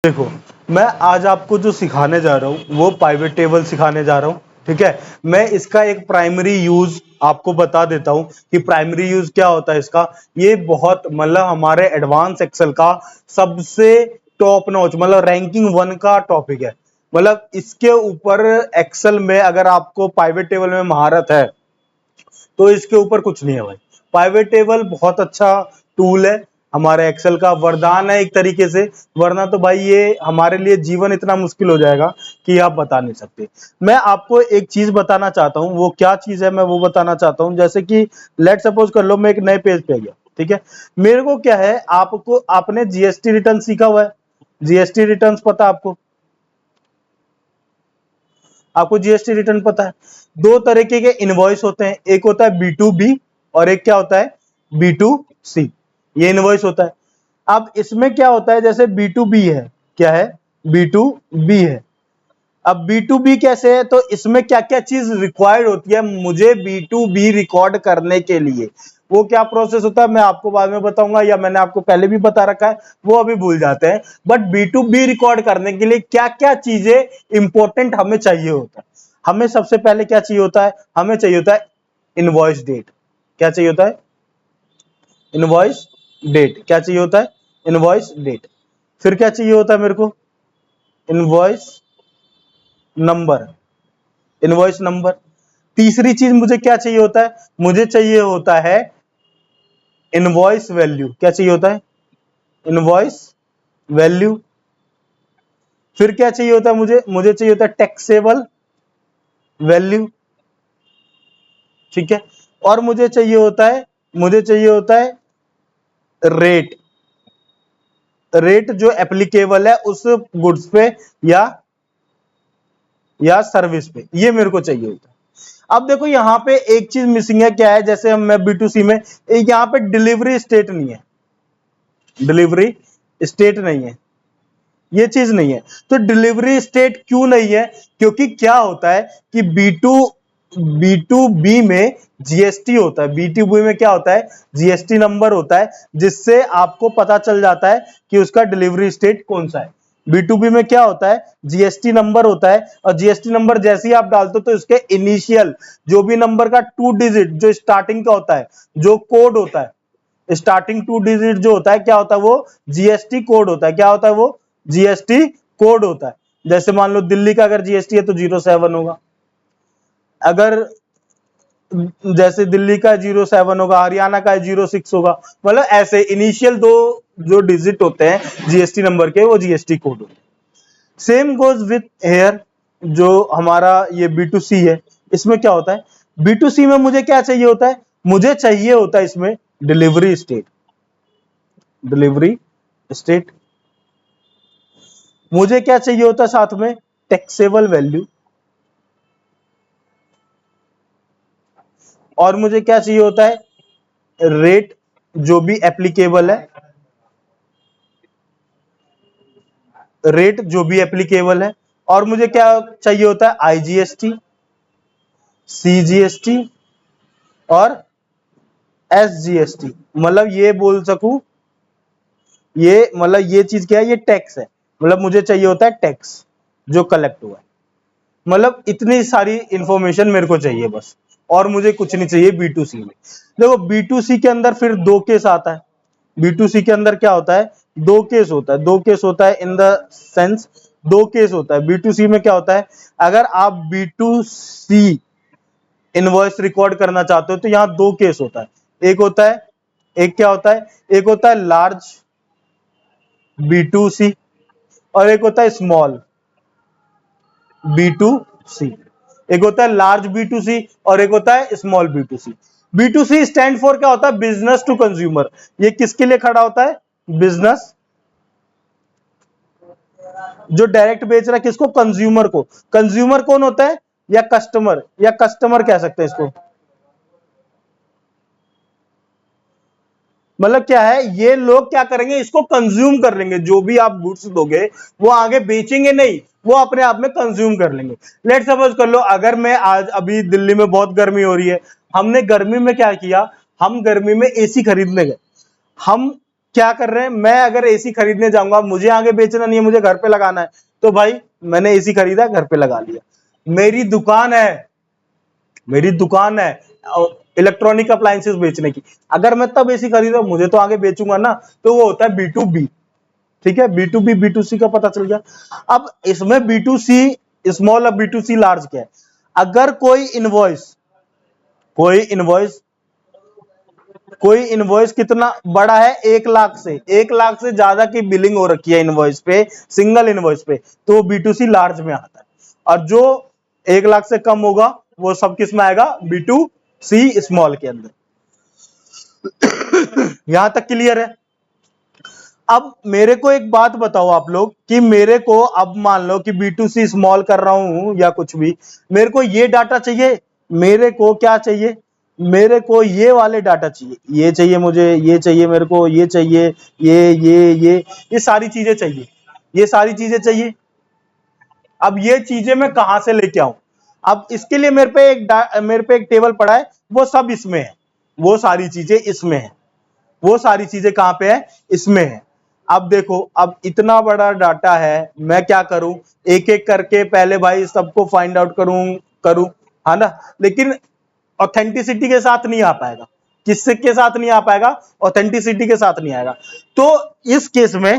देखो, मैं आज आपको जो सिखाने जा रहा हूँ वो पाइवेट टेबल सिखाने जा रहा हूँ। ठीक है, मैं इसका एक प्राइमरी यूज आपको बता देता हूँ कि प्राइमरी यूज क्या होता है इसका। ये बहुत मतलब हमारे एडवांस एक्सेल का सबसे टॉप नॉच मतलब रैंकिंग 1 का टॉपिक है। मतलब इसके ऊपर एक्सेल में अगर आपको पाइवेट टेबल में महारत है तो इसके ऊपर कुछ नहीं है भाई। पाइवेट टेबल बहुत अच्छा टूल है, हमारे एक्सेल का वरदान है एक तरीके से, वरना तो भाई ये हमारे लिए जीवन इतना मुश्किल हो जाएगा कि आप बता नहीं सकते। मैं आपको एक चीज बताना चाहता हूँ, वो क्या चीज है मैं वो बताना चाहता हूँ। जैसे कि लेट सपोज कर लो मैं एक नए पेज पे गया, ठीक है, मेरे को क्या है, आपको आपने जीएसटी रिटर्न सीखा हुआ है, जीएसटी रिटर्न पता है आपको? आपको जीएसटी रिटर्न पता है? दो तरीके के इनवॉइस होते हैं, एक होता है B2B और एक क्या होता है B2C। ये इनवॉइस होता है। अब इसमें क्या होता है, जैसे B2B है, क्या है, B2B है। अब B2B कैसे है, तो इसमें क्या क्या चीज रिक्वायर्ड होती है मुझे B2B रिकॉर्ड करने के लिए, वो क्या प्रोसेस होता है मैं आपको बाद में बताऊंगा, या मैंने आपको पहले भी बता रखा है, वो अभी भूल जाते हैं। बट B2B रिकॉर्ड करने के लिए क्या क्या चीजें इंपॉर्टेंट हमें चाहिए होता है। हमें सबसे पहले क्या चाहिए होता है, हमें चाहिए होता है इनवॉइस डेट। क्या चाहिए होता है? Invoice date. क्या चाहिए होता है? Invoice date. फिर क्या चाहिए होता है मेरे को? Invoice number. Invoice number. तीसरी चीज मुझे क्या चाहिए होता है, मुझे चाहिए होता है इनवॉइस वैल्यू। क्या चाहिए होता है? Invoice value. फिर क्या चाहिए होता है मुझे, मुझे चाहिए होता है टैक्सेबल वैल्यू। ठीक है, और मुझे चाहिए होता है, मुझे चाहिए होता है रेट। रेट जो एप्लीकेबल है उस गुड्स पे या सर्विस पे, ये मेरे को चाहिए होता है। अब देखो यहां पे एक चीज मिसिंग है, क्या है, जैसे हम मैं B2C में एक यहां पे डिलीवरी स्टेट नहीं है, डिलीवरी स्टेट नहीं है, ये चीज नहीं है। तो डिलीवरी स्टेट क्यों नहीं है, क्योंकि क्या होता है कि B2B में जीएसटी होता है। B2B में क्या होता है, जीएसटी नंबर होता है, जिससे आपको पता चल जाता है कि उसका डिलीवरी स्टेट कौन सा है। B2B में क्या होता है, जीएसटी नंबर होता है, और जीएसटी नंबर जैसे ही आप डालते हो तो इसके इनिशियल जो भी नंबर का 2 डिजिट जो स्टार्टिंग का होता है, जो कोड होता है, स्टार्टिंग 2 डिजिट जो होता है, क्या होता है, वो जीएसटी कोड होता है। क्या होता है वो? जीएसटी कोड होता है। जैसे मान लो दिल्ली का अगर जीएसटी है तो 07 होगा, अगर जैसे दिल्ली का 07 होगा, हरियाणा का 06 होगा, मतलब ऐसे इनिशियल दो जो डिजिट होते हैं जीएसटी नंबर के, वो जीएसटी कोड होते हैं। सेम गोज विथ हेयर, जो हमारा ये B2C है, इसमें क्या होता है, B2C में मुझे क्या चाहिए होता है, मुझे चाहिए होता है इसमें डिलीवरी स्टेट। Delivery state. मुझे क्या चाहिए होता है साथ में, टैक्सेबल वैल्यू। और मुझे क्या चाहिए होता है, रेट जो भी एप्लीकेबल है, रेट जो भी एप्लीकेबल है। और मुझे क्या चाहिए होता है, आईजीएसटी, सीजीएसटी और एसजीएसटी। मतलब ये बोल सकूं, ये मतलब ये चीज क्या है, ये टैक्स है, मतलब मुझे चाहिए होता है टैक्स जो कलेक्ट हुआ है। मतलब इतनी सारी इंफॉर्मेशन मेरे को चाहिए बस, और मुझे कुछ नहीं चाहिए B2C में। देखो B2C के अंदर फिर दो केस आता है। B2C के अंदर क्या होता है, दो केस होता है, दो केस होता है इन द सेंस, दो केस होता है। B2C में क्या होता है, अगर आप B2C इनवॉइस रिकॉर्ड करना चाहते हो तो यहां दो केस होता है। एक होता है, एक क्या होता है, एक होता है लार्ज B2C और एक होता है स्मॉल B2C। एक होता है लार्ज B2C और एक होता है small B2C। B2C stand for क्या होता है, बिजनेस टू कंज्यूमर। ये किसके लिए खड़ा होता है, बिजनेस, जो डायरेक्ट बेच रहा है किसको, कंज्यूमर को। कंज्यूमर कौन होता है, या कस्टमर, या कस्टमर कह सकते हैं इसको। मतलब क्या है, ये लोग क्या करेंगे, इसको कंज्यूम कर लेंगे, जो भी आप गुड्स दोगे वो आगे बेचेंगे नहीं, वो अपने आप में कंज्यूम कर लेंगे। लेट सपोज कर लो, अगर मैं आज अभी दिल्ली में बहुत गर्मी हो रही है, हमने गर्मी में क्या किया, हम गर्मी में एसी खरीदने गए। हम क्या कर रहे हैं, मैं अगर एसी खरीदने जाऊंगा, मुझे आगे बेचना नहीं है, मुझे घर पे लगाना है, तो भाई मैंने एसी खरीदा, घर पे लगा लिया। मेरी दुकान है, मेरी दुकान है इलेक्ट्रॉनिक अप्लायंसेस बेचने की, अगर मैं तब एसी खरीदा, मुझे तो आगे बेचूंगा ना, तो वो होता है B2B। ठीक है, B2B B2C का पता चल गया। अब इसमें B2C स्मॉल और B2C लार्ज क्या है। अगर कोई इनवॉइस कितना बड़ा है, 1 लाख से, 1 लाख से ज्यादा की बिलिंग हो रखी है इनवॉइस पे, सिंगल इनवॉइस पे, तो वो B2C लार्ज में आता है। और जो 1 लाख से कम होगा वो सब किस में आएगा, B2C स्मॉल के अंदर। यहां तक क्लियर है। अब मेरे को एक बात बताओ आप लोग कि मेरे को, अब मान लो कि B2C स्मॉल कर रहा हूं या कुछ भी, मेरे को ये डाटा चाहिए, मेरे को क्या चाहिए, मेरे को ये वाले डाटा चाहिए, ये चाहिए मुझे, ये चाहिए मेरे को, ये चाहिए, ये सारी चीजें चाहिए, ये सारी चीजें चाहिए। अब ये चीजें मैं कहां से लेके आऊं। अब इसके लिए मेरे पे एक टेबल पड़ा है, वो सब इसमें है, वो सारी चीजें इसमें है, वो सारी चीजें कहां पे है, इसमें है। अब देखो, अब इतना बड़ा डाटा है, मैं क्या करूं, एक एक करके पहले भाई सबको फाइंड आउट करूं करूं है ना, लेकिन ऑथेंटिसिटी के साथ नहीं आ पाएगा। किससे के साथ नहीं आ पाएगा, ऑथेंटिसिटी के साथ नहीं आएगा। तो इस केस में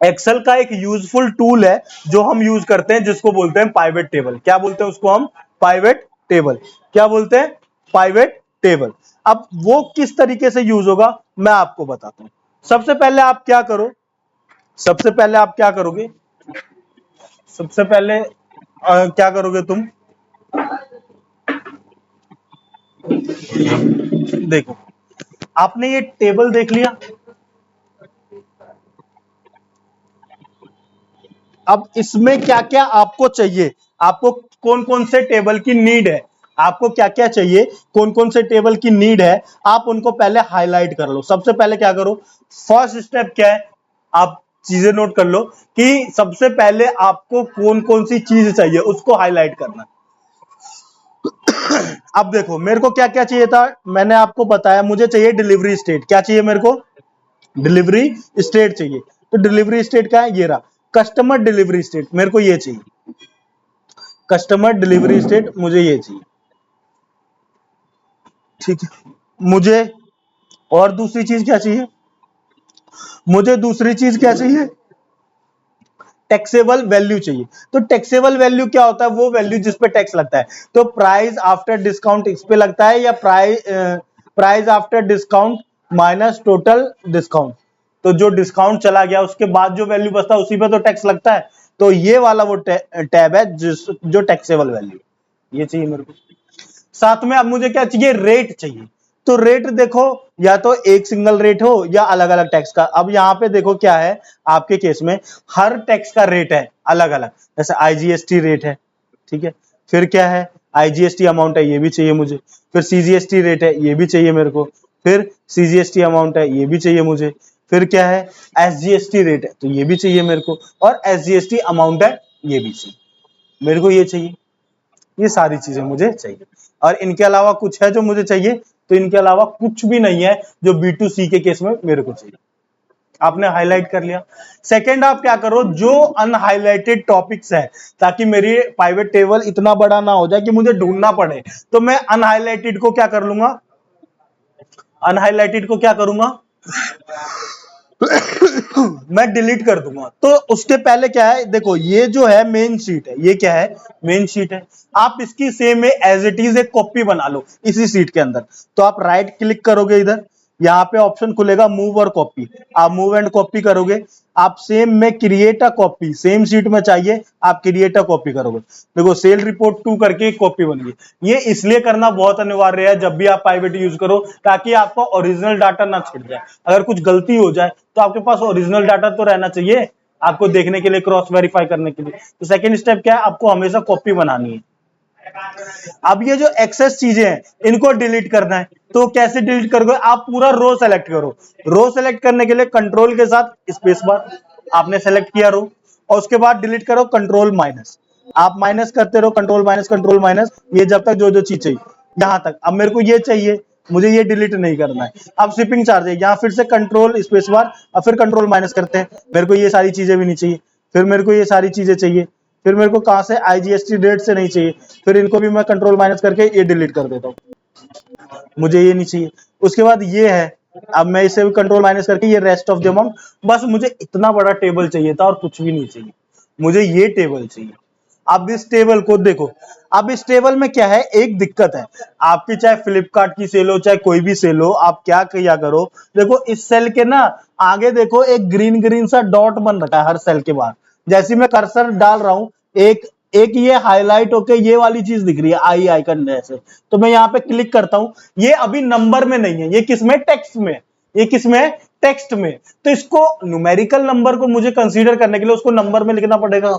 एक्सेल का एक यूजफुल टूल है जो हम यूज करते हैं, जिसको बोलते हैं पाइवेट टेबल। क्या बोलते हैं उसको हम, पाइवेट टेबल। क्या बोलते हैं, पाइवेट टेबल। अब वो किस तरीके से यूज होगा मैं आपको बताता हूं। सबसे पहले आप क्या करो, सबसे पहले आप क्या करोगे, सबसे पहले क्या करोगे तुम, देखो आपने ये टेबल देख लिया। अब इसमें क्या क्या आपको चाहिए, आपको कौन कौन से टेबल की नीड है, आपको क्या क्या चाहिए, कौन कौन से टेबल की नीड है, आप उनको पहले हाईलाइट कर लो। सबसे पहले क्या करो, फर्स्ट स्टेप क्या है, आप चीजें नोट कर लो कि सबसे पहले आपको कौन कौन सी चीज चाहिए, उसको हाईलाइट करना। अब देखो मेरे को क्या क्या चाहिए था, मैंने आपको बताया, मुझे चाहिए डिलीवरी स्टेट। क्या चाहिए मेरे को, डिलीवरी स्टेट चाहिए। तो डिलीवरी स्टेट क्या है, ये रहा, कस्टमर डिलीवरी स्टेट, मेरे को ये चाहिए, कस्टमर डिलीवरी स्टेट मुझे ये चाहिए। ठीक है, मुझे और दूसरी चीज क्या चाहिए, मुझे दूसरी चीज क्या चाहिए, टैक्सेबल वैल्यू चाहिए। तो टैक्सेबल वैल्यू क्या होता है, वो वैल्यू जिस पे टैक्स लगता है। तो प्राइस आफ्टर डिस्काउंट इस पे लगता है, या price after discount minus total discount. तो जो डिस्काउंट चला गया उसके बाद जो वैल्यू बचता है उसी पे तो टैक्स लगता है। तो ये वाला वो टैब है जो टैक्सेबल वैल्यू, ये चाहिए मेरे को। साथ में अब मुझे क्या चाहिए, रेट चाहिए। तो रेट देखो, या तो एक सिंगल रेट हो या अलग अलग टैक्स का। अब यहां पे देखो क्या है, आपके केस में हर टैक्स का रेट है अलग अलग, जैसे IGST रेट है, ठीक है, फिर क्या है, IGST अमाउंट है, ये भी चाहिए मुझे, फिर CGST रेट है, ये भी चाहिए मेरे को, फिर CGST अमाउंट है, ये भी चाहिए मुझे, फिर क्या है, SGST रेट है, तो ये भी चाहिए मेरे को, और SGST अमाउंट है, ये भी चाहिए मेरे को, ये चाहिए, ये सारी चीजें मुझे चाहिए। और इनके अलावा कुछ है जो मुझे चाहिए, तो इनके अलावा कुछ भी नहीं है जो B2C के केस में मेरे को चाहिए। आपने हाईलाइट कर लिया। सेकंड आप क्या करो, जो अनहाइलाइटेड टॉपिक्स है, ताकि मेरी पाइवेट टेबल इतना बड़ा ना हो जाए कि मुझे ढूंढना पड़े, तो मैं अनहाइलाइटेड को क्या कर लूंगा, अनहाइलाइटेड को क्या करूंगा, मैं डिलीट कर दूंगा। तो उसके पहले क्या है, देखो ये जो है मेन शीट है, ये क्या है, मेन शीट है। आप इसकी सेम में एज इट इज एक कॉपी बना लो इसी शीट के अंदर। तो आप राइट क्लिक करोगे, इधर यहाँ पे ऑप्शन खुलेगा मूव और कॉपी, आप मूव एंड कॉपी करोगे। आप सेम में create a copy, same sheet में चाहिए, आप क्रिएट अ कॉपी करोगे। देखो सेल रिपोर्ट 2 करके एक कॉपी बन गई। ये इसलिए करना बहुत अनिवार्य है जब भी आप प्राइवेट यूज करो, ताकि आपका ओरिजिनल डाटा ना छिड़ जाए। अगर कुछ गलती हो जाए तो आपके पास ओरिजिनल डाटा तो रहना चाहिए आपको देखने के लिए, क्रॉस वेरीफाई करने के लिए। तो सेकंड स्टेप क्या है, आपको हमेशा कॉपी बनानी है। अब ये जो एक्सेस चीजें हैं इनको डिलीट करना है, तो कैसे डिलीट करोगे, आप पूरा रो सेलेक्ट करो। रो सेलेक्ट करने के लिए कंट्रोल के साथ स्पेस बार, आपने सेलेक्ट किया रो, और उसके बाद डिलीट करो कंट्रोल माइनस, आप माइनस करते रहो, कंट्रोल माइनस, ये जब तक जो जो चीज चाहिए यहां तक। अब मेरे को ये चाहिए, मुझे ये डिलीट नहीं करना है। अब शिपिंग चार्ज है, यहाँ फिर से कंट्रोल स्पेस बार और फिर कंट्रोल माइनस करते हैं। मेरे को ये सारी चीजें भी नहीं चाहिए, फिर मेरे को ये सारी चीजें चाहिए, फिर मेरे को कहाँ से IGST डेट से नहीं चाहिए, फिर इनको भी मैं कंट्रोल माइनस करके ये डिलीट कर देता हूँ, मुझे ये नहीं चाहिए। उसके बाद ये है, अब मैं इसे भी कंट्रोल माइनस करके ये रेस्ट ऑफ द अमाउंट, बस मुझे इतना बड़ा टेबल चाहिए था और कुछ भी नहीं चाहिए, मुझे ये टेबल चाहिए। अब इस टेबल को देखो, अब इस टेबल में क्या है, एक दिक्कत है आपकी, चाहे फ्लिपकार्ट की सेल हो चाहे कोई भी सेल हो, आप क्या किया करो, देखो इस सेल के ना आगे देखो एक ग्रीन ग्रीन सा डॉट बन रखा है हर सेल के बाद, जैसे मैं कर्सर डाल रहा हूं एक एक ये हाईलाइट होके ये वाली चीज दिख रही है आई आइकन जैसे, तो मैं यहाँ पे क्लिक करता हूं, ये अभी नंबर में नहीं है, ये किसमें, टेक्स्ट में, ये किसमें, टेक्स्ट में। तो इसको न्यूमेरिकल नंबर को मुझे कंसीडर करने के लिए उसको नंबर में लिखना पड़ेगा।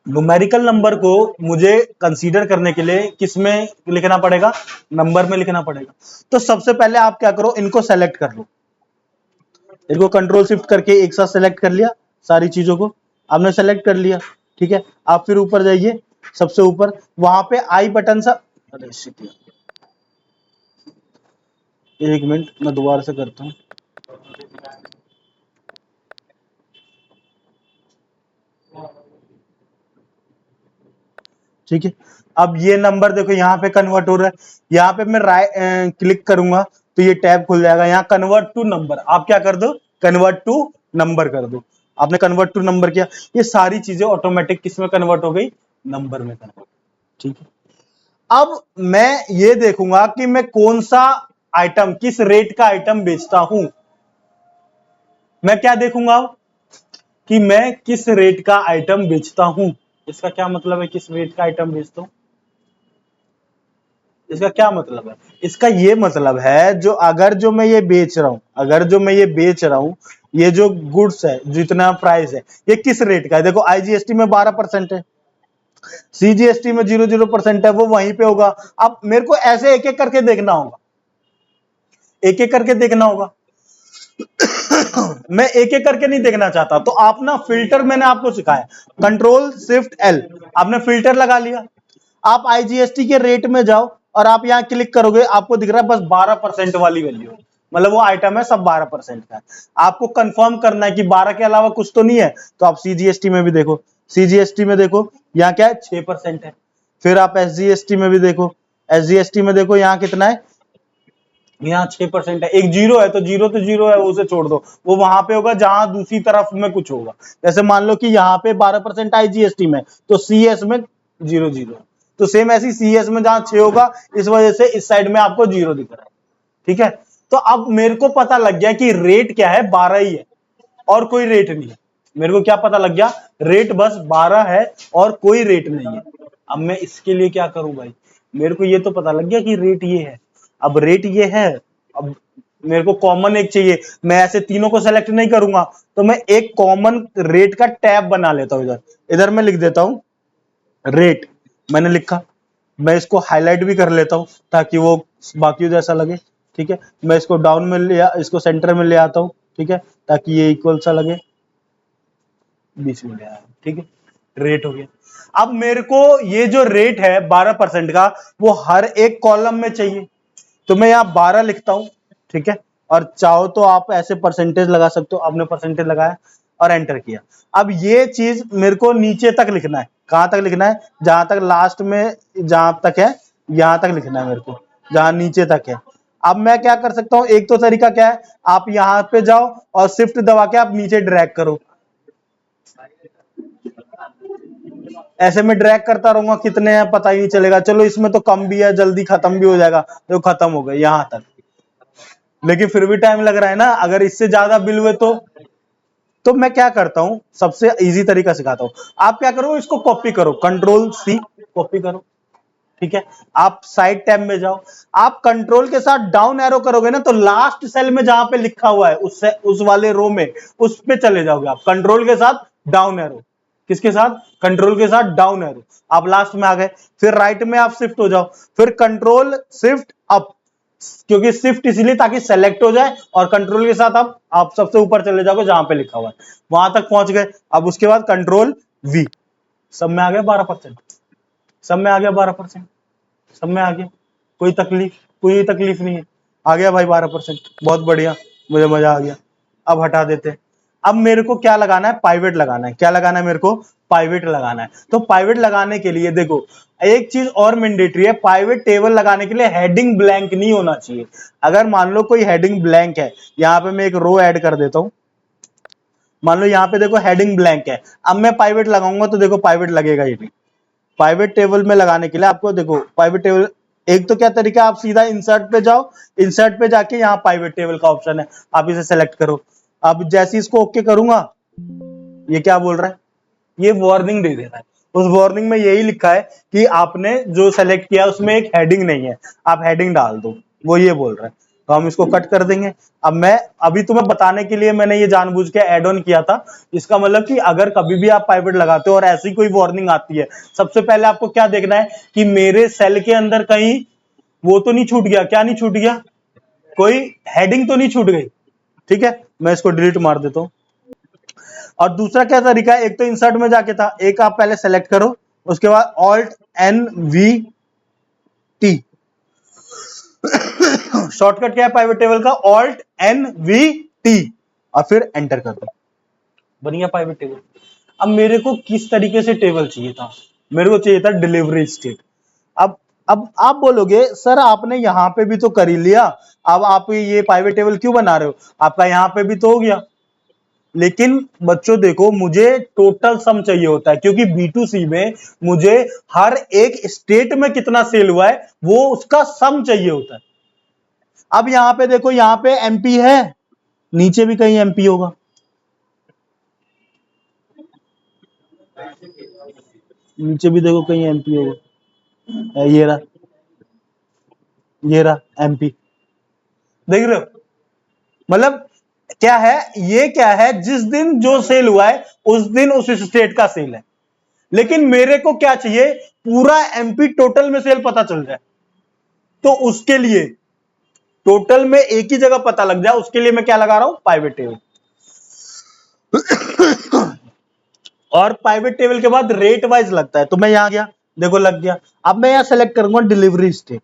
न्यूमेरिकल नंबर को मुझे कंसीडर करने के लिए किसमें लिखना पड़ेगा, नंबर में लिखना पड़ेगा। तो सबसे पहले आप क्या करो, इनको सेलेक्ट कर लो, इनको कंट्रोल शिफ्ट करके एक साथ सेलेक्ट कर लिया, सारी चीजों को आपने सेलेक्ट कर लिया, ठीक है। आप फिर ऊपर जाइए, सबसे ऊपर वहां पे आई बटन सा, अरे शिट, एक मिनट मैं दोबारा से करता हूं। ठीक है, अब ये नंबर देखो यहाँ पे कन्वर्ट हो रहा है, यहाँ पे मैं क्लिक करूंगा तो ये टैब खुल जाएगा, यहाँ कन्वर्ट टू नंबर, आप क्या कर दो, कन्वर्ट टू नंबर कर दो। आपने कन्वर्ट टू नंबर किया, ये सारी चीजें ऑटोमेटिक किसमें कन्वर्ट हो गई, नंबर में कन्वर्ट। ठीक है, अब मैं ये देखूंगा कि मैं कौन सा आइटम, किस रेट का आइटम बेचता हूं। मैं क्या देखूंगा कि मैं किस रेट का आइटम बेचता हूं। इसका क्या मतलब है, किस रेट का आइटम बेचता हूं, इसका क्या मतलब है, इसका ये मतलब है जो अगर जो मैं ये बेच रहा हूं, अगर जो मैं ये बेच रहा हूं, ये जो गुड्स है, जितना प्राइस है, ये किस रेट का है। देखो IGST में 12% है, CGST में 0% है, वो वहीं पे होगा। अब मेरे को ऐसे एक एक करके देखना होगा, एक एक करके देखना होगा। मैं एक एक करके नहीं देखना चाहता, तो आप ना फिल्टर, मैंने आपको सिखाया, कंट्रोल शिफ्ट L, आपने फिल्टर लगा लिया। आप IGST के रेट में जाओ और आप यहां क्लिक करोगे, आपको दिख रहा है बस 12% वाली वैल्यू, मतलब वो आइटम है सब 12% का है। आपको कंफर्म करना है कि 12 के अलावा कुछ तो नहीं है, तो आप CGST में भी देखो, CGST में देखो यहाँ क्या है, 6% है। फिर आप SGST में भी देखो, SGST में देखो यहाँ कितना है, यहाँ 6% है। एक जीरो है तो जीरो है, उसे छोड़ दो, वो वहां पे होगा जहां दूसरी तरफ में कुछ होगा। जैसे मान लो कि यहाँ पे 12% IGST में, तो CS में 0 तो सेम ऐसी CS में जहां 6 होगा, इस वजह से इस साइड में आपको 0 दिख रहा है। ठीक है, तो अब मेरे को पता लग गया कि रेट क्या है, 12 ही है और कोई रेट नहीं है। मेरे को क्या पता लग गया, रेट बस 12 है और कोई रेट नहीं है। अब मैं इसके लिए क्या करूं भाई, मेरे को ये तो पता लग गया कि रेट ये है, अब रेट ये है, अब मेरे को कॉमन एक चाहिए, मैं ऐसे तीनों को सेलेक्ट नहीं करूंगा, तो मैं एक कॉमन रेट का टैब बना लेता हूं। इधर इधर मैं लिख देता हूं रेट, मैंने लिखा, मैं इसको हाईलाइट भी कर लेता हूं ताकि वो बाकी जैसा लगे। ठीक है, मैं इसको डाउन में ले, इसको सेंटर में ले आता हूं, ठीक है, ताकि ये इक्वल सा लगे, बीच में ले आया। ठीक है, रेट हो गया। अब मेरे को ये जो रेट है 12% का, वो हर एक कॉलम में चाहिए, तो मैं यहाँ 12 लिखता हूं। ठीक है, और चाहो तो आप ऐसे परसेंटेज लगा सकते हो, आपने परसेंटेज लगाया और एंटर किया। अब ये चीज मेरे को नीचे तक लिखना है, कहां तक लिखना है, जहां तक लास्ट में, जहां तक है यहां तक लिखना है मेरे को, जहां नीचे तक है। अब मैं क्या कर सकता हूं, एक तो तरीका क्या है, आप यहां पे जाओ और शिफ्ट दबा के आप नीचे ड्रैग करो, ऐसे में ड्रैग करता रहूंगा, कितने हैं पता ही नहीं चलेगा। चलो इसमें तो कम भी है, जल्दी खत्म भी हो जाएगा, तो खत्म हो गए यहां तक, लेकिन फिर भी टाइम लग रहा है ना, अगर इससे ज्यादा बिल हुए तो मैं क्या करता हूं, सबसे इजी तरीका सिखाता हूं। आप क्या करो, इसको कॉपी करो, कंट्रोल C, कॉपी करो। ठीक है, आप साइड टैब में जाओ, आप कंट्रोल के साथ डाउन एरो करोगे ना, तो लास्ट सेल में जहां पे लिखा हुआ है उससे उस वाले रो में, उस पे चले जाओगे आप, कंट्रोल के साथ डाउन एरो, किसके साथ, कंट्रोल के साथ डाउन एरो, आप लास्ट में आ गए। फिर राइट में आप शिफ्ट हो जाओ, फिर कंट्रोल शिफ्ट अप, क्योंकि शिफ्ट इसलिए ताकि सेलेक्ट हो जाए, और कंट्रोल के साथ आप सबसे ऊपर चले जाओगे जहां पे लिखा हुआ है, वहां तक पहुंच गए। अब उसके बाद कंट्रोल V, सब में आ गया 12%, सब में आ गया 12%। सब में आ गया, कोई तकलीफ नहीं है। आ गया भाई 12%, बहुत बढ़िया, मुझे मजा आ गया। अब हटा देते हैं। अब मेरे को क्या लगाना है, पाइवेट लगाना है। क्या लगाना है मेरे को, पाइवेट लगाना है। तो पाइवेट लगाने के लिए देखो एक चीज और मैंडेटरी है, पाइवेट टेबल लगाने के लिए हेडिंग ब्लैंक नहीं होना चाहिए। अगर मान लो कोई हेडिंग ब्लैंक है, यहां पे मैं एक रो ऐड कर देता हूं, मान लो यहाँ पे देखो हेडिंग ब्लैंक है, अब मैं पाइवेट लगाऊंगा तो देखो पाइवेट लगेगा ही नहीं। पाइवेट टेबल में लगाने के लिए आपको देखो पाइवेट टेबल, एक तो क्या तरीका है, आप सीधा इंसर्ट पे जाओ, इंसर्ट पे जाके यहाँ पाइवेट टेबल का ऑप्शन है, आप इसे सेलेक्ट करो। अब जैसे इसको ओके करूंगा, ये क्या बोल रहा है, ये वार्निंग दे दे रहा है। उस वार्निंग में यही लिखा है कि आपने जो सेलेक्ट किया उसमें एक हेडिंग नहीं है, आप हेडिंग डाल दो, वो ये बोल रहा है। तो हम इसको कट कर देंगे। अब मैं अभी तुम्हें बताने के लिए मैंने ये जानबूझ के ऐड ऑन किया था। इसका मतलब कि अगर कभी भी आप पाइवेट लगाते हो और ऐसी कोई वार्निंग आती है, सबसे पहले आपको क्या देखना है कि मेरे सेल के अंदर कहीं वो तो नहीं छूट गया, क्या नहीं छूट गया, कोई हेडिंग तो नहीं छूट गई। ठीक है, मैं इसको डिलीट मार देता हूं। और दूसरा क्या तरीका है, एक तो इंसर्ट में जाके था, एक आप पहले सेलेक्ट करो, उसके बाद Alt N V T, shortcut क्या है पाइवेट टेबल का, ऑल्ट एन वी टी, और फिर एंटर कर दो, बन गया पाइवेट टेबल। अब मेरे को किस तरीके से टेबल चाहिए था, मेरे को चाहिए था डिलीवरी स्टेट। अब आप बोलोगे सर आपने यहां पे भी तो कर ही लिया, अब आप ये पाइवेट टेबल क्यों बना रहे हो, आपका यहां पे भी तो हो गया। लेकिन बच्चों देखो, मुझे टोटल सम चाहिए होता है, क्योंकि B2C में मुझे हर एक स्टेट में कितना सेल हुआ है वो उसका सम चाहिए होता है। अब यहां पे देखो, यहां पे MP है, नीचे भी कहीं MP होगा, नीचे भी देखो कहीं MP होगा, ये रहा MP, देख रहे हो। मतलब क्या है, ये क्या है, जिस दिन जो सेल हुआ है उस दिन उस स्टेट का सेल है। लेकिन मेरे को क्या चाहिए, पूरा MP टोटल में सेल पता चल जाए। तो उसके लिए टोटल में एक ही जगह पता लग जाए, उसके लिए मैं क्या लगा रहा हूं, पाइवेट टेबल। और पाइवेट टेबल के बाद रेट वाइज लगता है, तो मैं यहां गया, देखो लग गया। अब मैं यहां सेलेक्ट करूंगा delivery state,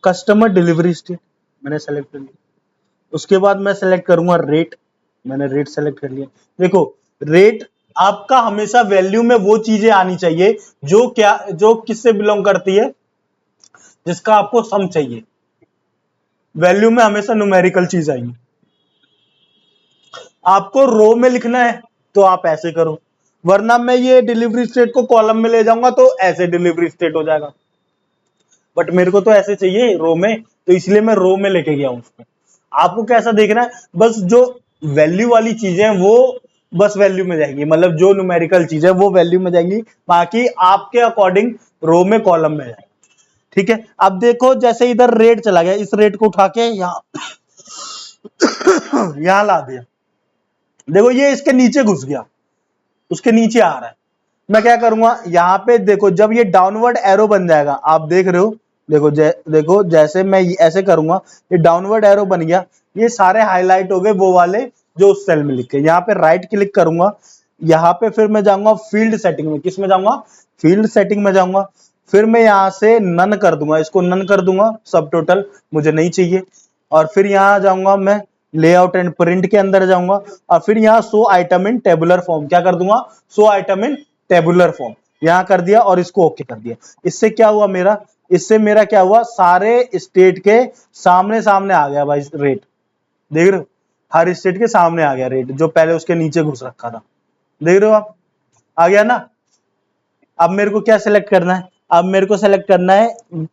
customer delivery state, मैंने सेलेक्ट कर लिया। उसके बाद मैं सेलेक्ट करूंगा रेट, मैंने रेट सेलेक्ट कर लिया। देखो रेट आपका हमेशा वैल्यू में वो चीजें आनी चाहिए जो किससे बिलोंग करती है, जिसका आपको सम चाहिए। वैल्यू में हमेशा न्यूमेरिकल चीज आएगी। आपको रो में लिखना है तो आप ऐसे करो, वरना मैं ये डिलीवरी स्टेट को कॉलम में ले जाऊंगा तो ऐसे डिलीवरी स्टेट हो जाएगा। बट मेरे को तो ऐसे चाहिए रो में, तो इसलिए मैं रो में लेके गया हूं उसको। आपको कैसा देखना है, बस जो वैल्यू वाली चीजें हैं वो बस वैल्यू में जाएंगी, मतलब जो न्यूमेरिकल चीज है वो वैल्यू में जाएंगी, बाकी आपके अकॉर्डिंग रो में कॉलम में जाएगा। ठीक है, अब देखो जैसे इधर रेट चला गया, इस रेट को उठा के यहां यहां ला दिया, देखो ये इसके नीचे घुस गया, उसके नीचे आ रहा है। मैं क्या करूंगा, यहां पे देखो जब ये डाउनवर्ड एरो बन जाएगा, आप देख रहे हो, देखो देखो जैसे मैं ऐसे करूंगा, ये डाउनवर्ड एरो बन गया, ये सारे हाईलाइट हो गए वो वाले जो उस सेल में लिखे। यहाँ पे राइट क्लिक करूंगा, यहाँ पे फिर मैं जाऊंगा फील्ड सेटिंग में, किस में जाऊंगा, फील्ड सेटिंग में जाऊंगा। फिर मैं यहां से नन कर दूंगा, इसको नन कर दूंगा, सब टोटल मुझे नहीं चाहिए। और फिर यहां जाऊंगा मैं लेआउट एंड प्रिंट के अंदर जाऊंगा, और फिर यहाँ शो आइटम इन टेबुलर फॉर्म, क्या कर दूंगा, शो आइटम इन टेबुलर फॉर्म, यहां कर दिया और इसको ओके कर दिया। इससे क्या हुआ मेरा, इससे मेरा क्या हुआ, सारे स्टेट के सामने सामने आ गया भाई रेट, देख रहे हो, हर स्टेट के सामने आ गया रेट, जो पहले उसके नीचे घुस रखा था, देख रहे हो आप, आ गया ना। अब मेरे को क्या सिलेक्ट करना है, अब मेरे को सिलेक्ट करना है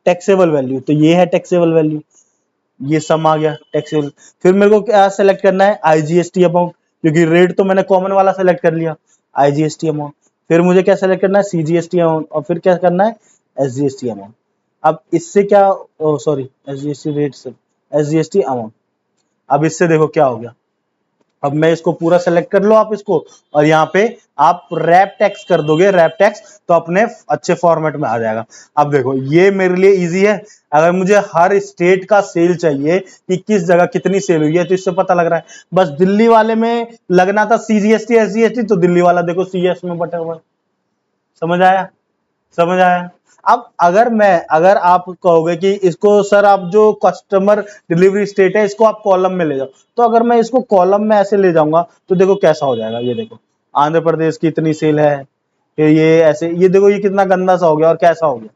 टैक्सेबल वैल्यू, तो ये है टैक्सेबल वैल्यू, ये सम आ गया टैक्सेबल। फिर मेरे को क्या सेलेक्ट करना है, IGST अमाउंट, क्योंकि रेट तो मैंने कॉमन वाला सेलेक्ट कर लिया, IGST अमाउंट। फिर मुझे क्या सेलेक्ट करना है, CGST अमाउंट, और फिर क्या करना है, SGST अमाउंट। अब इससे क्या, सॉरी SGST रेट से SGST अमाउंट। अब इससे देखो क्या हो गया, अब मैं इसको पूरा सेलेक्ट कर लो आप इसको, और यहाँ पे आप रैप टैक्स कर दोगे, रैप टैक्स, तो अपने अच्छे फॉर्मेट में आ जाएगा। अब देखो ये मेरे लिए इजी है, अगर मुझे हर स्टेट का सेल चाहिए कि किस जगह कितनी सेल हुई है, तो इससे पता लग रहा है। बस दिल्ली वाले में लगना था CGST SGST, तो दिल्ली वाला देखो CS में बटा हुआ है। समझ आया, समझ आया। अब अगर आप कहोगे कि इसको सर आप जो कस्टमर डिलीवरी स्टेट है इसको आप कॉलम में ले जाओ, तो अगर मैं इसको कॉलम में ऐसे ले जाऊंगा तो देखो कैसा हो जाएगा। ये देखो आंध्र प्रदेश की इतनी सेल है, फिर ये ऐसे, ये देखो ये कितना गंदा सा हो गया और कैसा हो गया।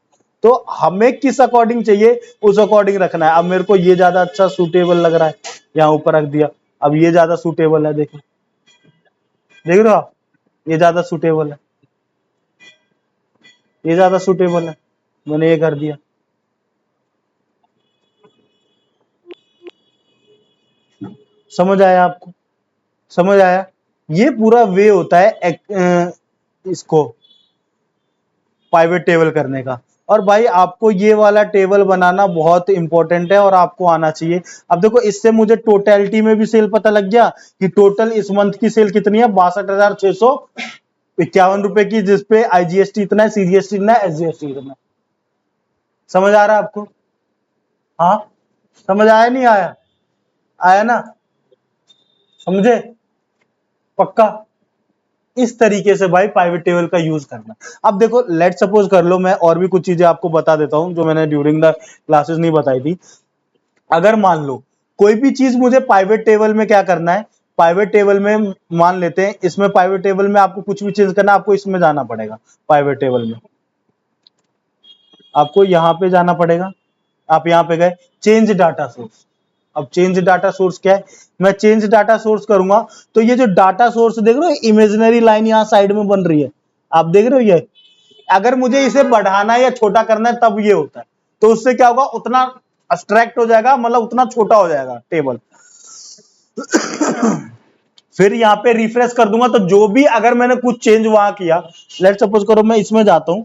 तो हमें किस अकॉर्डिंग चाहिए उस अकॉर्डिंग रखना है। अब मेरे को ये ज्यादा अच्छा सूटेबल लग रहा है, यहाँ ऊपर रख दिया। अब ये ज्यादा सूटेबल है, देखो देख रहे हो आप, ये ज्यादा सूटेबल है, ये ज्यादा सूटेबल है, मैंने ये कर दिया। समझ आया आपको? समझ आया? ये पूरा वे होता है इसको पाइवेट टेबल करने का। और भाई आपको ये वाला टेबल बनाना बहुत इंपॉर्टेंट है और आपको आना चाहिए। अब देखो इससे मुझे टोटलिटी में भी सेल पता लग गया कि टोटल इस मंथ की सेल कितनी है, 62,651 रुपए की, जिसपे आईजीएसटी इतना है, सीजीएसटी इतना है, एसजीएसटी इतना है। समझ आ रहा है आपको? हाँ समझ आया नहीं आया? आया ना? समझे? पक्का? इस तरीके से भाई पाइवेट टेबल का यूज करना। अब देखो लेट सपोज कर लो, मैं और भी कुछ चीजें आपको बता देता हूं जो मैंने ड्यूरिंग द क्लासेस नहीं बताई थी। अगर मान लो कोई भी चीज मुझे पाइवेट टेबल में क्या करना है, पाइवेट टेबल में मान लेते हैं, इसमें पाइवेट टेबल में आपको कुछ भी चेंज करना है, आपको इसमें जाना पड़ेगा। पाइवेट टेबल में आपको यहां पे जाना पड़ेगा। आप यहां पे गए, चेंज डाटा सोर्स। अब चेंज डाटा सोर्स क्या है, मैं चेंज डाटा सोर्स करूंगा तो ये जो डाटा सोर्स देख रहे हो, इमेजिनरी लाइन यहां साइड में बन रही है, आप देख रहे हो ये, अगर मुझे इसे बढ़ाना है या छोटा करना है तब ये होता है। तो उससे क्या होगा, उतना अब्स्ट्रैक्ट हो जाएगा, मतलब उतना छोटा हो जाएगा टेबल। फिर यहाँ पे रिफ्रेश कर दूंगा तो जो भी, अगर मैंने कुछ चेंज वहां किया, लेट सपोज करो मैं इसमें जाता हूं,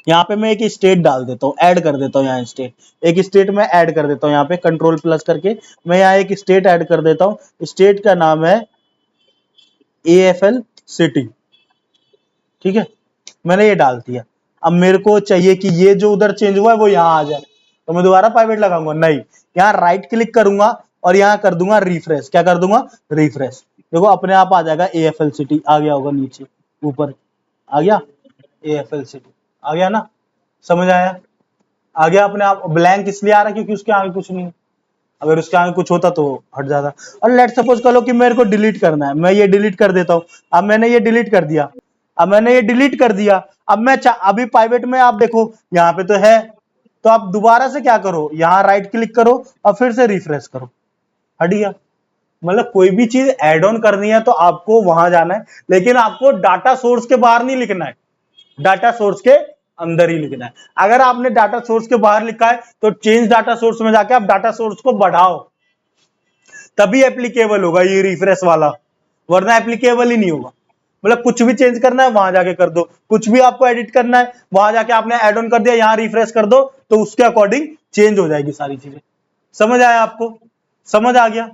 यहाँ पे मैं एक स्टेट डाल देता हूँ, ऐड कर देता हूँ, यहाँ स्टेट, एक स्टेट में ऐड कर देता हूँ, यहाँ पे कंट्रोल प्लस करके मैं यहाँ एक स्टेट ऐड कर देता हूँ। स्टेट का नाम है AFL सिटी, ठीक है, मैंने ये डाल दिया। अब मेरे को चाहिए कि ये जो उधर चेंज हुआ है वो यहाँ आ जाए, तो मैं दोबारा प्राइवेट लगाऊंगा नहीं, यहाँ राइट क्लिक करूंगा और यहाँ कर दूंगा रिफ्रेश। क्या कर दूंगा? रिफ्रेश। देखो अपने आप आ जाएगा, AFL सिटी आ गया होगा, नीचे ऊपर आ गया, AFL सिटी आ गया ना? समझ आया? आ गया अपने आप। ब्लैंक इसलिए आ रहा है क्योंकि उसके आगे कुछ नहीं, अगर उसके आगे कुछ होता तो हट जाता। और लेट सपोज कर लो कि मेरे को डिलीट करना है, मैं ये डिलीट कर देता हूं। अब मैंने ये डिलीट कर दिया, अब मैंने ये डिलीट कर दिया, अब मैं अभी प्राइवेट में आप देखो यहाँ पे तो है, तो आप दोबारा से क्या करो, यहाँ राइट क्लिक करो और फिर से रिफ्रेश करो, हट गया। मतलब कोई भी चीज ऐड ऑन करनी है तो आपको वहां जाना है, लेकिन आपको डाटा सोर्स के बाहर नहीं लिखना है, डाटा सोर्स के अंदर ही लिखना है। अगर आपने डाटा सोर्स के बाहर लिखा है तो चेंज डाटा सोर्स में जाके आप डाटा सोर्स को बढ़ाओ, तभी एप्लीकेबल होगा ये रिफ्रेश वाला, वरना एप्लीकेबल ही नहीं होगा। मतलब कुछ भी चेंज करना है वहां जाके कर दो, कुछ भी आपको एडिट करना है वहां जाके आपने ऐड ऑन कर दिया, यहां रिफ्रेश कर दो तो उसके अकॉर्डिंग चेंज हो जाएगी सारी चीजें। समझ आया आपको? समझ आ गया?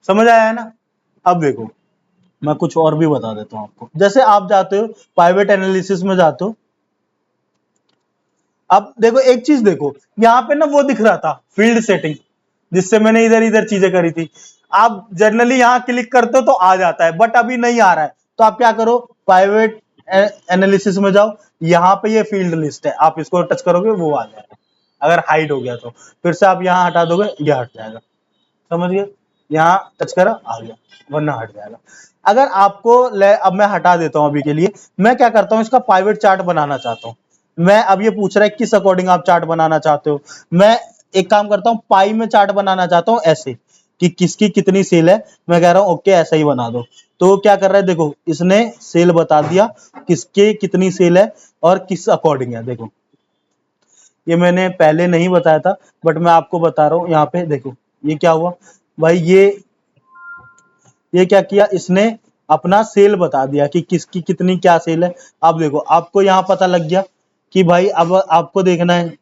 समझ आया है ना? अब देखो मैं कुछ और भी बता देता हूं आपको। जैसे आप जाते हो प्राइवेट एनालिसिस में जाते हो, अब देखो एक चीज देखो, यहाँ पे ना वो दिख रहा था फील्ड सेटिंग, जिससे मैंने इधर इधर चीजें करी थी। आप जनरली यहाँ क्लिक करते हो तो आ जाता है, बट अभी नहीं आ रहा है, तो आप क्या करो, प्राइवेट एनालिसिस में जाओ, यहाँ पे ये फील्ड लिस्ट है, आप इसको टच करोगे वो आ जाएगा। अगर हाइड हो गया तो फिर से आप यहाँ हटा दोगे, ये हट जाएगा। समझ गए? यहाँ टच करा आ गया, वरना हट जाएगा। अगर आपको अब मैं हटा देता हूं अभी के लिए, मैं क्या करता हूं, इसका प्राइवेट चार्ट बनाना चाहता हूं। मैं अब ये पूछ रहा है किस अकॉर्डिंग आप चार्ट बनाना चाहते हो। मैं एक काम करता हूं, पाई में चार्ट बनाना चाहता हूं, ऐसे कि किसकी कितनी सेल है। मैं कह रहा हूं ओके ऐसा ही बना दो। तो क्या कर रहा है, देखो इसने सेल बता दिया किसके कितनी सेल है और किस अकॉर्डिंग है। देखो ये मैंने पहले नहीं बताया था, बट मैं आपको बता रहा हूं। यहाँ पे देखो ये क्या हुआ भाई, ये क्या किया, इसने अपना सेल बता दिया कि किसकी कितनी क्या सेल है। अब देखो आपको यहाँ पता लग गया कि भाई अब आपको देखना है,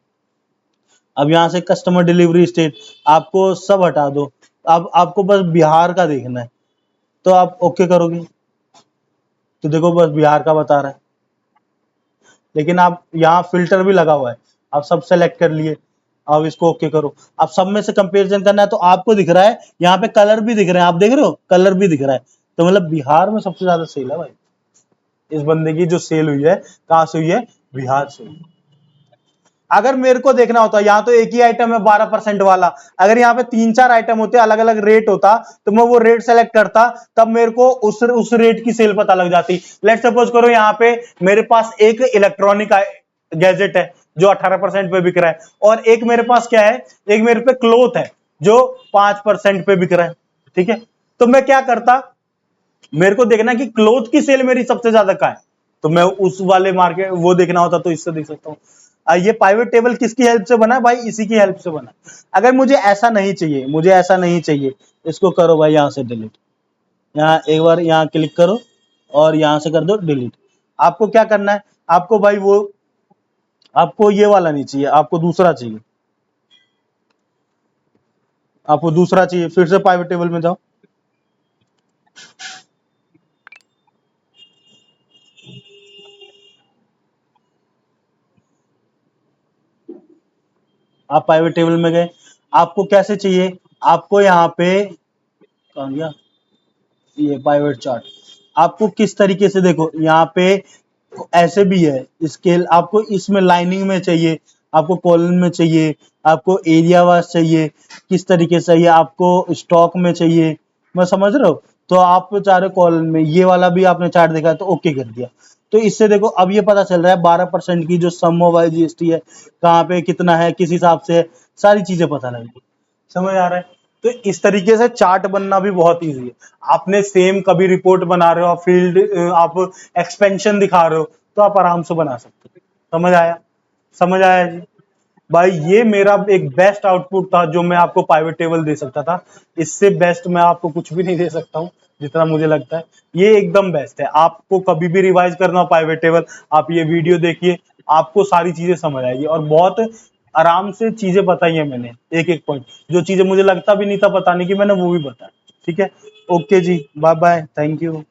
अब यहाँ से कस्टमर डिलीवरी स्टेट आपको सब हटा दो, अब आपको बस बिहार का देखना है, तो आप ओके करोगे तो देखो बस बिहार का बता रहा है। लेकिन आप यहाँ फिल्टर भी लगा हुआ है, आप सब सेलेक्ट कर लिए, अब इसको ओके करो। अब सब में से कंपैरिजन करना है तो आपको दिख रहा है यहाँ पे कलर भी दिख रहे हैं, आप देख रहे हो कलर भी दिख रहा है, तो मतलब बिहार में सबसे ज्यादा सेल है भाई। इस बंदे की जो सेल हुई है, कहां से हुई है, बिहार से। अगर मेरे को देखना होता, यहाँ तो एक ही आइटम है 12% वाला, अगर यहाँ पे 3-4 आइटम होते, अलग अलग रेट होता, तो मैं वो रेट सेलेक्ट करता, तब मेरे को उस रेट की सेल पता लग जाती। लेट सपोज करो यहाँ पे मेरे पास एक इलेक्ट्रॉनिक गैजेट है जो 18% पे बिक रहा है, और एक मेरे पास क्या है, एक मेरे पे क्लोथ है जो 5% पे बिक रहा है, ठीक है। तो मैं क्या करता, मेरे को देखना कि क्लोथ की सेल मेरी सबसे ज्यादा कहाँ है, तो मैं उस वाले मार्केट वो देखना होता तो इससे देख सकता हूँ। ये पाइवट टेबल किसकी हेल्प से बना है भाई, इसी की हेल्प से बना। अगर मुझे ऐसा नहीं चाहिए, मुझे ऐसा नहीं चाहिए, इसको करो भाई यहाँ से डिलीट, यहाँ एक बार यहाँ क्लिक करो और यहाँ से कर दो डिलीट। आपको क्या करना है, आपको भाई वो, आपको ये वाला नहीं चाहिए, आपको दूसरा चाहिए, आपको दूसरा चाहिए, फिर से पाइवट टेबल में जाओ, आप पाइवट टेबल में गए, आपको कैसे चाहिए, आपको यहाँ पे कहाँ गया ये पाइवट चार्ट, आपको किस तरीके से, देखो यहाँ पे ऐसे भी है स्केल, आपको इसमें लाइनिंग में चाहिए, आपको कॉलम में चाहिए, आपको एरिया वाइज चाहिए, किस तरीके से चाहिए, आपको स्टॉक में चाहिए, मैं समझ रहा हूँ। तो आप चाह रहे कॉलम में, ये वाला भी आपने चार्ट देखा तो ओके कर दिया। तो इससे देखो अब ये पता चल रहा है 12% की जो सम वाइज जीएसटी है, कहाँ पे कितना है, किस हिसाब से है, सारी चीजें पता लगेगी। समझ आ रहा है। तो इस तरीके से चार्ट बनना भी बहुत इजी है। आपने सेम कभी रिपोर्ट बना रहे हो, आप फील्ड आप एक्सपेंशन दिखा रहे हो, तो आप आराम से बना सकते हो। समझ आया, समझ आया जी। भाई ये मेरा एक बेस्ट आउटपुट था जो मैं आपको पाइवट टेबल दे सकता था, इससे बेस्ट मैं आपको कुछ भी नहीं दे सकता हूँ जितना मुझे लगता है। ये एकदम बेस्ट है, आपको कभी भी रिवाइज करना हो पाइवट टेबल, आप ये वीडियो देखिए, आपको सारी चीजें समझ आएगी, और बहुत आराम से चीजें बताई है मैंने, एक एक पॉइंट, जो चीजें मुझे लगता भी नहीं था बताने की मैंने वो भी बताया। ठीक है, ओके जी, बाय बाय, थैंक यू।